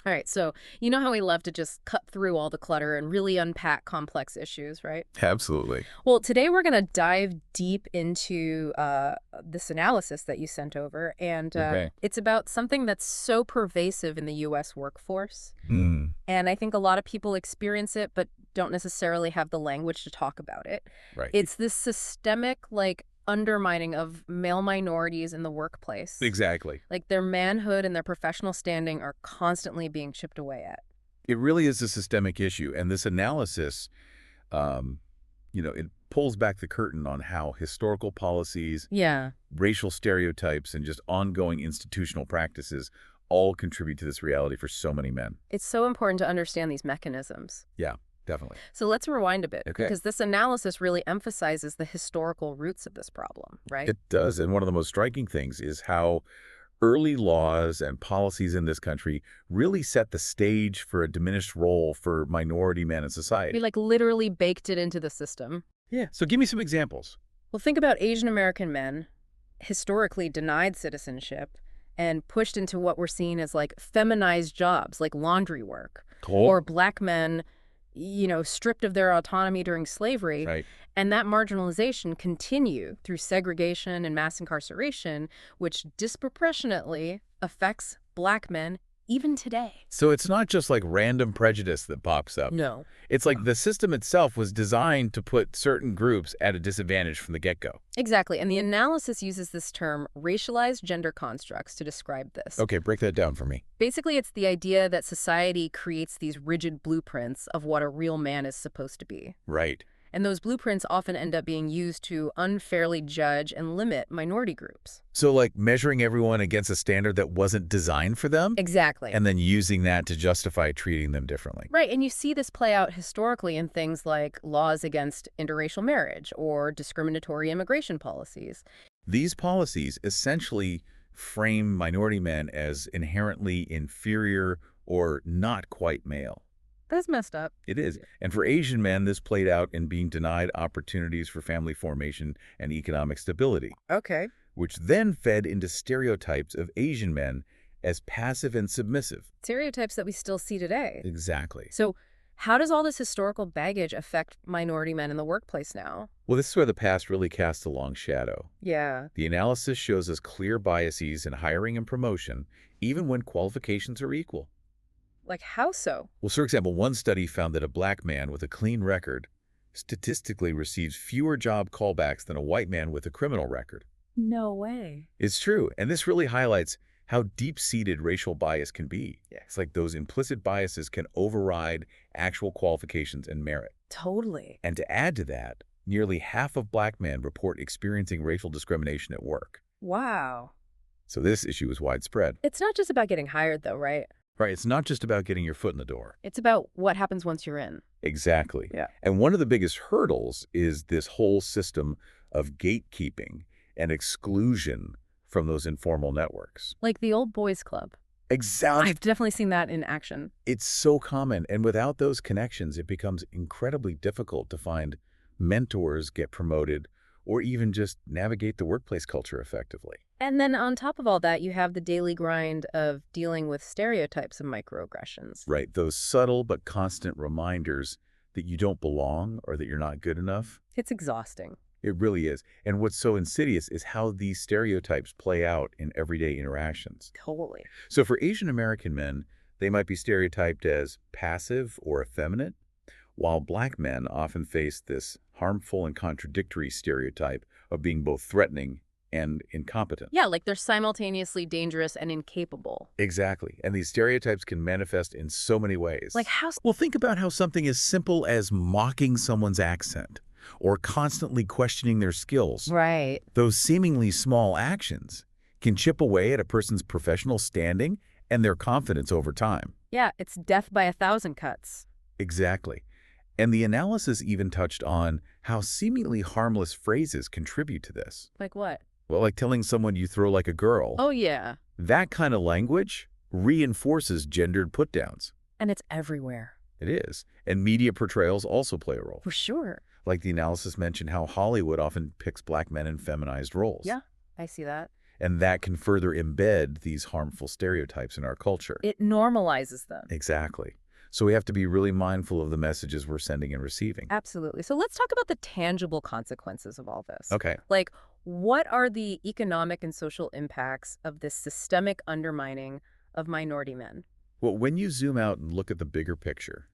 All right, so you know how we love to just cut through all the clutter and really unpack complex issues, right? Absolutely. Well, today we're going to dive deep into this analysis that you sent over, and Okay. it's about something that's so pervasive in the U.S. workforce. Mm, And I think a lot of people experience it, but don't necessarily have the language to talk about it. right. It's this systemic, undermining of male minorities in the workplace. Exactly. Like, their manhood and their professional standing are constantly being chipped away at. It really is a systemic issue. And this analysis, um, it pulls back the curtain on how historical policies, Yeah. racial stereotypes, and just ongoing institutional practices all contribute to this reality for so many men. It's so important to understand these mechanisms. Yeah, definitely. So let's rewind a bit, Okay. because this analysis really emphasizes the historical roots of this problem, right? It does. And one of the most striking things is how early laws and policies in this country really set the stage for a diminished role for minority men in We society. literally baked it into the system. Yeah. So give me some examples. Well, think about Asian American men, historically denied citizenship and pushed into what we're seeing as feminized jobs like laundry work, Cool. or black men, stripped of their autonomy during slavery. Right. And that marginalization continued through segregation and mass incarceration, which disproportionately affects black men even today. So it's not just like random prejudice that pops up. No. It's like the system itself was designed to put certain groups at a disadvantage from the get-go. Exactly. And the analysis uses this term racialized gender constructs to describe this. Okay, break that down for me. Basically, it's the idea that society creates these rigid blueprints of what a real man is supposed to be. Right. And those blueprints often end up being used to unfairly judge and limit minority groups. So like measuring everyone against a standard that wasn't designed for them, Exactly. and then using that to justify treating them differently. Right, and you see this play out historically in things like laws against interracial marriage or discriminatory immigration policies. These policies essentially frame minority men as inherently inferior or not quite male. That's messed up. It is. And for Asian men, this played out in being denied opportunities for family formation and economic stability, Okay. which then fed into stereotypes of Asian men as passive and submissive. Stereotypes that we still see today. Exactly. So how does all this historical baggage affect minority men in the workplace now? Well, this is where the past really casts a long shadow. Yeah. The analysis shows us clear biases in hiring and promotion, even when qualifications are equal. Like, how so? Well, for example, one study found that a black man with a clean record statistically receives fewer job callbacks than a white man with a criminal record. No way. It's true, and this really highlights how deep-seated racial bias can be. Yeah. It's like those implicit biases can override actual qualifications and merit. Totally. And to add to that, nearly half of black men report experiencing racial discrimination at work. Wow. So this issue is widespread. It's not just about getting hired, though, right? Right, it's not just about getting your foot in the door. It's about what happens once you're in. Exactly. Yeah. And one of the biggest hurdles is this whole system of gatekeeping and exclusion from those informal networks. Like the old boys club. Exactly. I've definitely seen that in action. It's so common, and without those connections, it becomes incredibly difficult to find mentors, get promoted, or even just navigate the workplace culture effectively. And then on top of all that, you have the daily grind of dealing with stereotypes and microaggressions. Right, those subtle but constant reminders that you don't belong or that you're not good enough. It's exhausting. It really is. And what's so insidious is how these stereotypes play out in everyday interactions. Totally. So for Asian American men, they might be stereotyped as passive or effeminate, while black men often face this harmful and contradictory stereotype of being both threatening and incompetent. Yeah, like they're simultaneously dangerous and incapable. Exactly. And these stereotypes can manifest in so many ways. Like how... Well, think about how something as simple as mocking someone's accent or constantly questioning their skills. Right. Those seemingly small actions can chip away at a person's professional standing and their confidence over time. Yeah, it's death by 1,000 cuts. Exactly. And the analysis even touched on how seemingly harmless phrases contribute to this. Like what? Well, like telling someone you throw like a girl. Oh, yeah. That kind of language reinforces gendered put-downs. And it's everywhere. It is. And media portrayals also play a role. For sure. Like the analysis mentioned how Hollywood often picks black men in feminized roles. Yeah, I see that. And that can further embed these harmful stereotypes in our culture. It normalizes them. Exactly. So we have to be really mindful of the messages we're sending and receiving. Absolutely. So let's talk about the tangible consequences of all this. Okay. Like, what are the economic and social impacts of this systemic undermining of minority men? Well, when you zoom out and look at the bigger picture,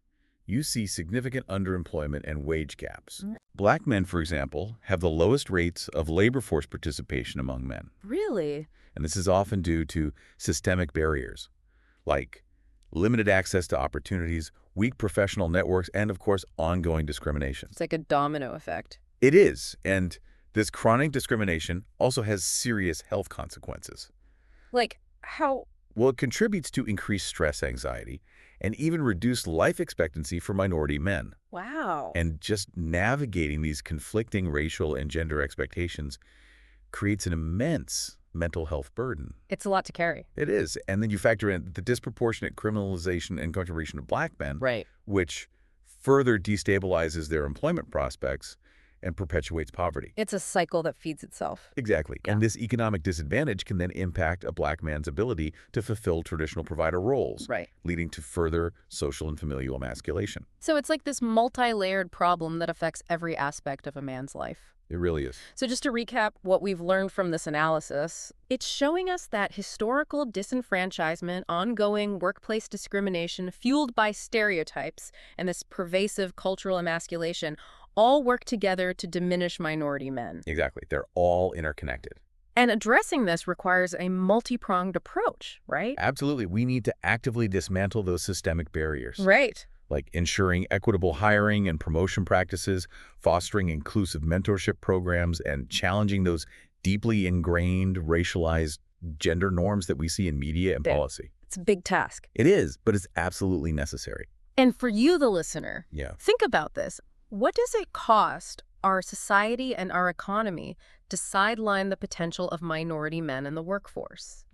you see significant underemployment and wage gaps. Black men, for example, have the lowest rates of labor force participation among men. Really? And this is often due to systemic barriers, like limited access to opportunities, weak professional networks, and, of course, ongoing discrimination. It's like a domino effect. It is, and this chronic discrimination also has serious health consequences. Like, how? Well, it contributes to increased stress, anxiety, and even reduced life expectancy for minority men. Wow. And just navigating these conflicting racial and gender expectations creates an immense mental health burden. It's a lot to carry. It is. And then you factor in the disproportionate criminalization and contribution of black men, Right. which further destabilizes their employment prospects and perpetuates poverty. It's a cycle that feeds itself. Exactly. Yeah. And this economic disadvantage can then impact a black man's ability to fulfill traditional provider roles, Right. leading to further social and familial emasculation. So it's like this multi-layered problem that affects every aspect of a man's life. It really is. So just to recap what we've learned from this analysis, it's showing us that historical disenfranchisement, ongoing workplace discrimination fueled by stereotypes, and this pervasive cultural emasculation all work together to diminish minority men. Exactly. They're all interconnected. And addressing this requires a multi-pronged approach, right? Absolutely. We need to actively dismantle those systemic barriers. Right. Like ensuring equitable hiring and promotion practices, fostering inclusive mentorship programs, and challenging those deeply ingrained racialized gender norms that we see in media and policy. It's a big task. It is, but it's absolutely necessary. And for you, the listener, Yeah. think about this. What does it cost our society and our economy to sideline the potential of minority men in the workforce?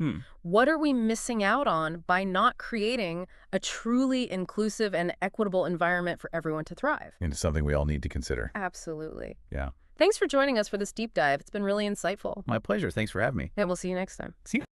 What are we missing out on by not creating a truly inclusive and equitable environment for everyone to thrive? And it's something we all need to consider. Absolutely. Yeah. Thanks for joining us for this deep dive. It's been really insightful. My pleasure. Thanks for having me. And we'll see you next time. See you.